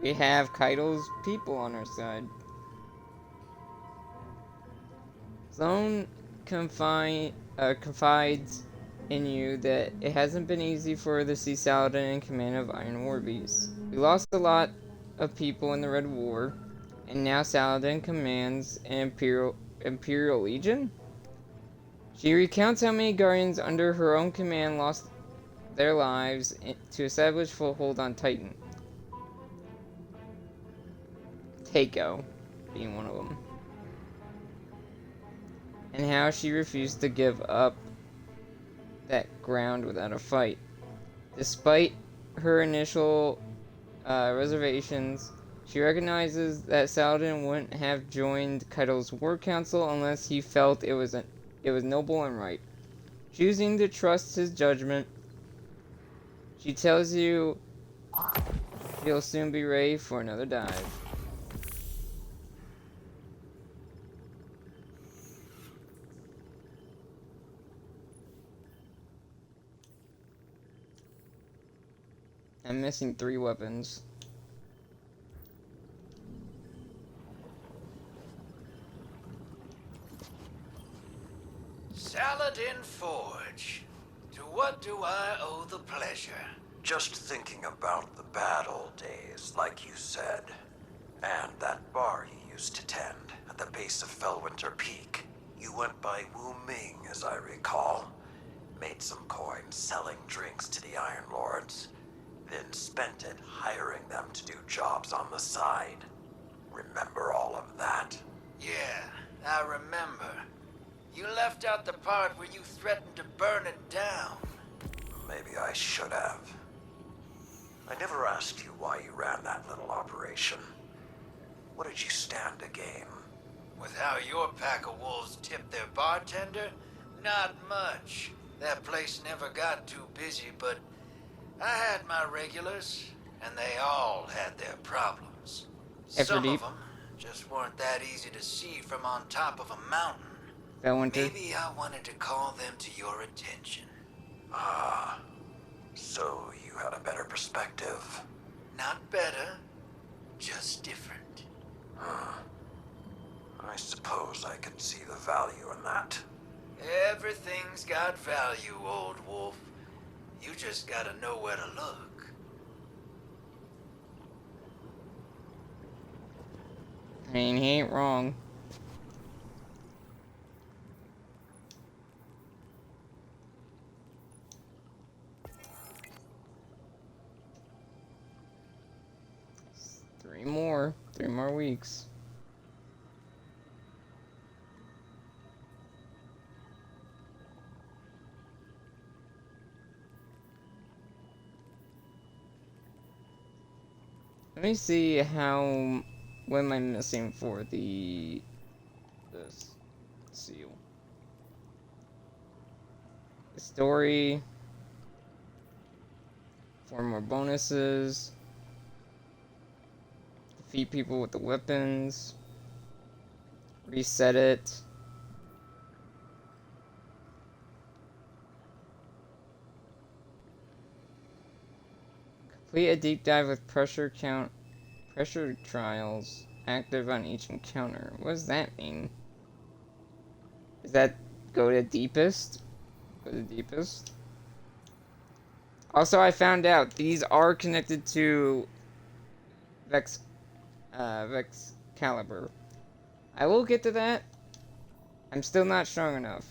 we have Kaido's people on our side. Sloane confides in you that it hasn't been easy for her to see Saladin in command of Iron War Beasts. We lost a lot of people in the Red War, and now Saladin commands an Imperial Legion? She recounts how many Guardians under her own command lost their lives to establish foothold on Titan. Takeo being one of them. And how she refused to give up that ground without a fight. Despite her initial reservations, she recognizes that Saladin wouldn't have joined Kaido's war council unless he felt it was noble and right. Choosing to trust his judgment, she tells you she'll soon be ready for another dive. I'm missing 3 weapons. Saladin Forge. To what do I owe the pleasure? Just thinking about the bad old days, like you said. And that bar you used to tend at the base of Fellwinter Peak. You went by Wu Ming, as I recall. Made some coin selling drinks to the Iron Lords. Then spent it hiring them to do jobs on the side. Remember all of that? Yeah, I remember. You left out the part where you threatened to burn it down. Maybe I should have. I never asked you why you ran that little operation. What did you stand to gain? With how your pack of wolves tipped their bartender? Not much. That place never got too busy, but I had my regulars, and they all had their problems. Some of them just weren't that easy to see from on top of a mountain. Maybe I wanted to call them to your attention. Ah, so you had a better perspective. Not better, just different. I suppose I can see the value in that. Everything's got value, old wolf. You just gotta know where to look. I mean, he ain't wrong. Three more weeks. Let me see what am I missing for this seal. The story. 4 more bonuses. Defeat people with the weapons. Reset it. Complete a deep dive with pressure trials active on each encounter. What does that mean? Is that go to deepest? Go to deepest? Also, I found out these are connected to Vex Caliber. I will get to that. I'm still not strong enough.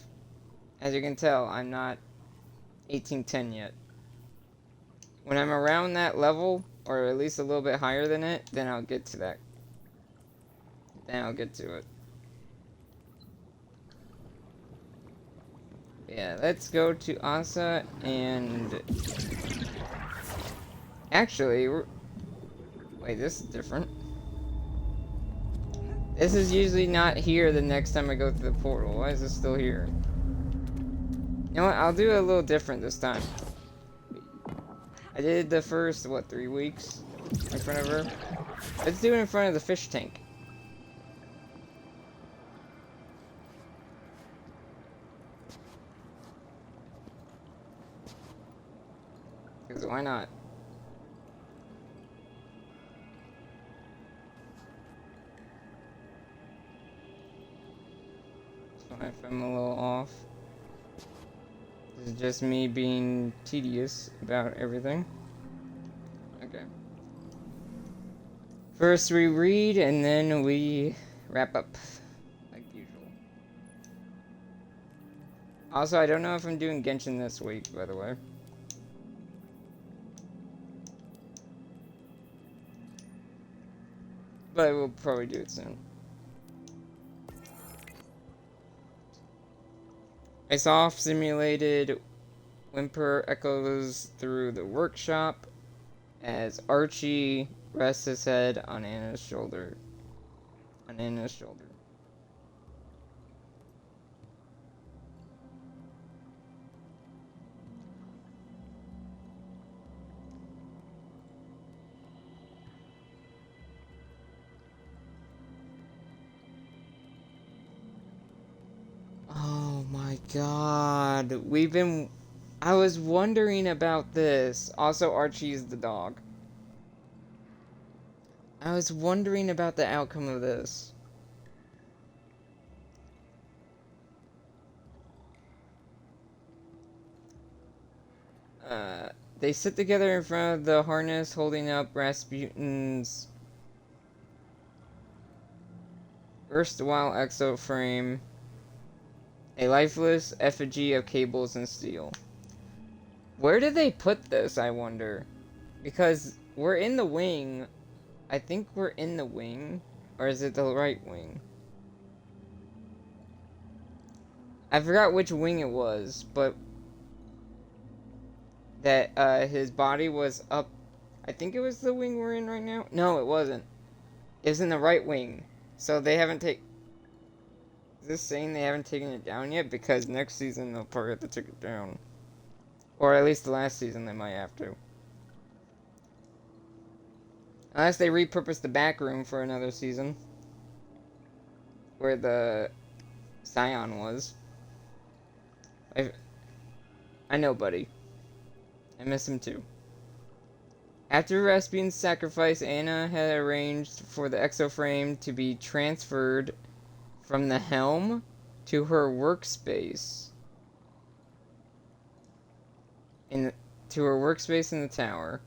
As you can tell, I'm not 1810 yet. When I'm around that level, or at least a little bit higher than it, then I'll get to that. Then I'll get to it. Yeah, let's go to Asa and... Actually, wait, this is different. This is usually not here the next time I go through the portal. Why is it still here? You know what? I'll do it a little different this time. I did the first, what, 3 weeks in front of her? Let's do it in front of the fish tank. Because why not? So if I'm a little off. This is just me being tedious about everything. Okay. First we read and then we wrap up, like usual. Also, I don't know if I'm doing Genshin this week, by the way. But I will probably do it soon. I soft simulated Whimper echoes through the workshop as Archie rests his head on Anna's shoulder. Oh my god. I was wondering about this. Also, Archie's the dog. I was wondering about the outcome of this. They sit together in front of the harness holding up Rasputin's erstwhile exoframe. A lifeless effigy of cables and steel. Where did they put this, I wonder? Because we're in the wing. I think we're in the wing. Or is it the right wing? I forgot which wing it was, but that his body was up. I think it was the wing we're in right now. No, it wasn't. It was in the right wing. So they haven't taken... Is this saying they haven't taken it down yet? Because next season they'll probably have to take it down. Or at least the last season they might have to. Unless they repurpose the back room for another season. Where the Scion was. I know, buddy. I miss him too. After Rasputin's sacrifice, Anna had arranged for the exoframe to be transferred from the helm to her workspace. To her workspace in the tower.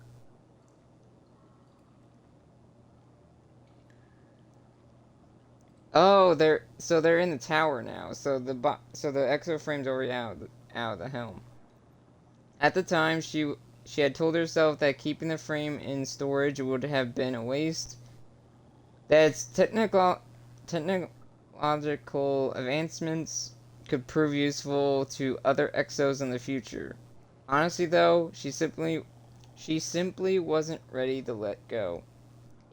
Oh, they're in the tower now. So the exoframe's already out of the helm. At the time, she had told herself that keeping the frame in storage would have been a waste. That its technological advancements could prove useful to other exos in the future. Honestly, though, she simply wasn't ready to let go.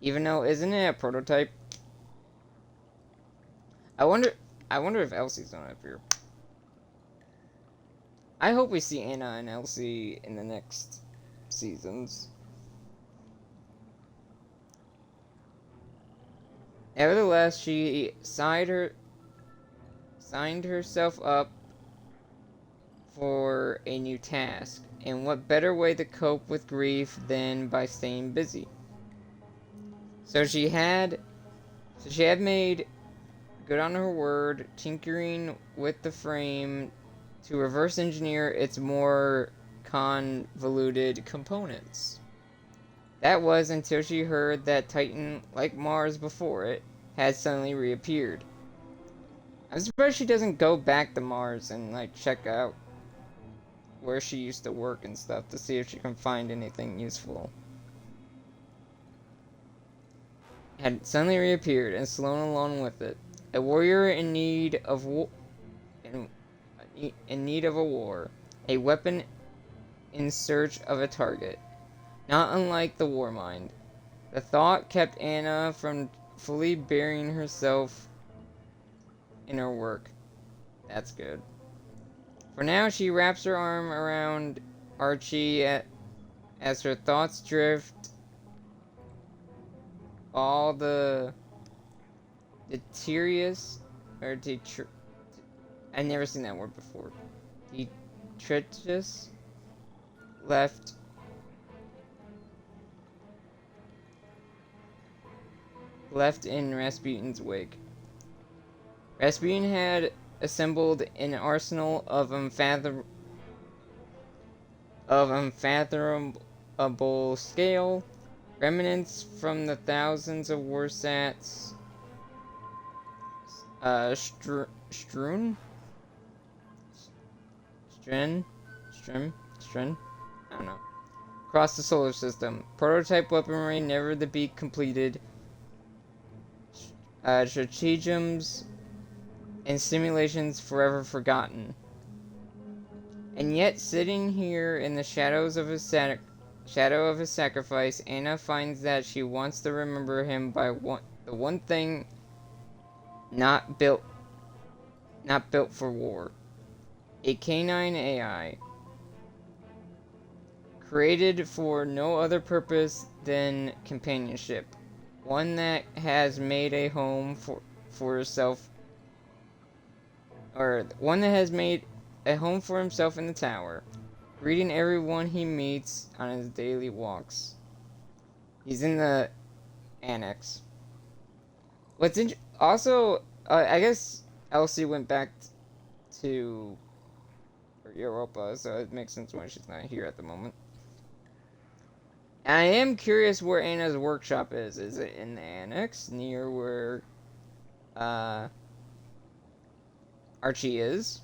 Even though, isn't it a prototype? I wonder if Elsie's not up here. I hope we see Anna and Elsie in the next seasons. Nevertheless, she signed herself up for a new task, and what better way to cope with grief than by staying busy? So she had made good on her word, tinkering with the frame to reverse engineer its more convoluted components. That was until she heard that Titan, like Mars before it, had suddenly reappeared. I'm surprised she doesn't go back to Mars and like check out where she used to work and stuff to see if she can find anything useful. Had suddenly reappeared and Sloane along with it. A warrior in need of in need of a war, a weapon in search of a target. Not unlike the Warmind. The thought kept Anna from fully burying herself in her work. That's good. For now, she wraps her arm around Archie as her thoughts drift all the detritus, or I've never seen that word before. Detritus left in Rasputin's wake. Rasputin had assembled an arsenal of unfathomable scale, remnants from the thousands of warsats strewn, I don't know, across the solar system. Prototype weaponry never to be completed. Stratagems and simulations forever forgotten. And yet, sitting here in the shadows of his shadow of his sacrifice, Anna finds that she wants to remember him by the one thing not built for war. A canine AI. Created for no other purpose than companionship. One that has made a home for herself, or one that has made a home for himself in the tower, greeting everyone he meets on his daily walks. He's in the annex. What's also, I guess Elsie went back to Europa, so it makes sense why she's not here at the moment. I am curious where Anna's workshop is. Is it in the annex near where Archie is?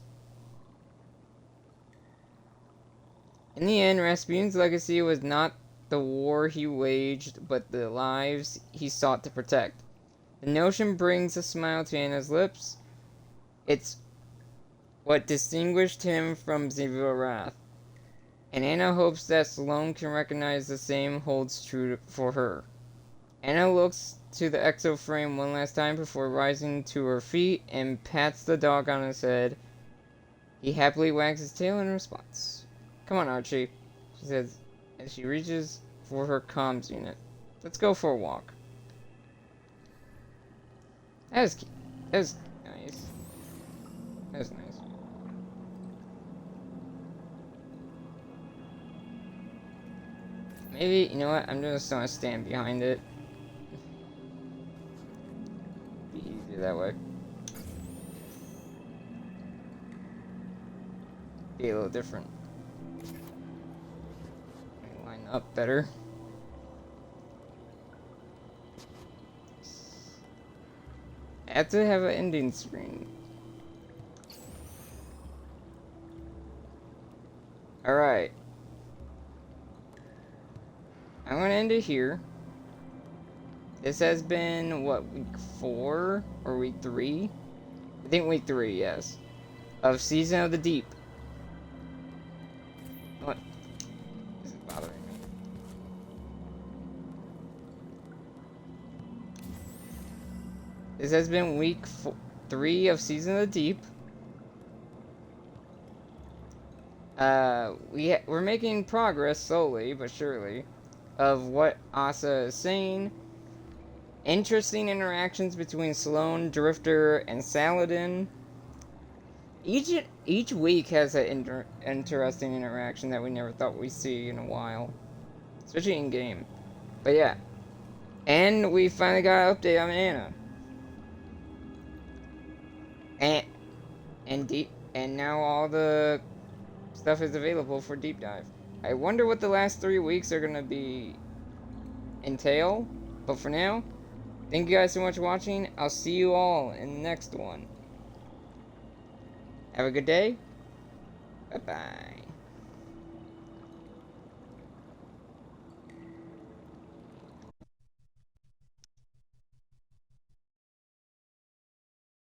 In the end, Rasputin's legacy was not the war he waged, but the lives he sought to protect. The notion brings a smile to Anna's lips. It's what distinguished him from Xavier Wrath. And Anna hopes that Sloane can recognize the same holds true for her. Anna looks to the exo-frame one last time before rising to her feet and pats the dog on his head. He happily wags his tail in response. Come on, Archie, she says as she reaches for her comms unit. Let's go for a walk. That was nice. That was nice. Maybe, you know what, I'm just gonna stand behind it. Be easier that way. Be a little different. Line up better. I have to have an ending screen. Alright. I'm gonna end it here. This has been, what, week 4? Or week 3? I think week 3, yes. Of Season of the Deep. What? This is bothering me. This has been week 3 of Season of the Deep. We're making progress slowly but surely of what Asa is saying. Interesting interactions between Sloane, Drifter, and Saladin. Each week has an interesting interaction that we never thought we'd see in a while, especially in game. But yeah, and we finally got an update on Anna. And now all the stuff is available for Deep Dive. I wonder what the last 3 weeks are gonna entail. But for now, thank you guys so much for watching. I'll see you all in the next one. Have a good day. Bye bye.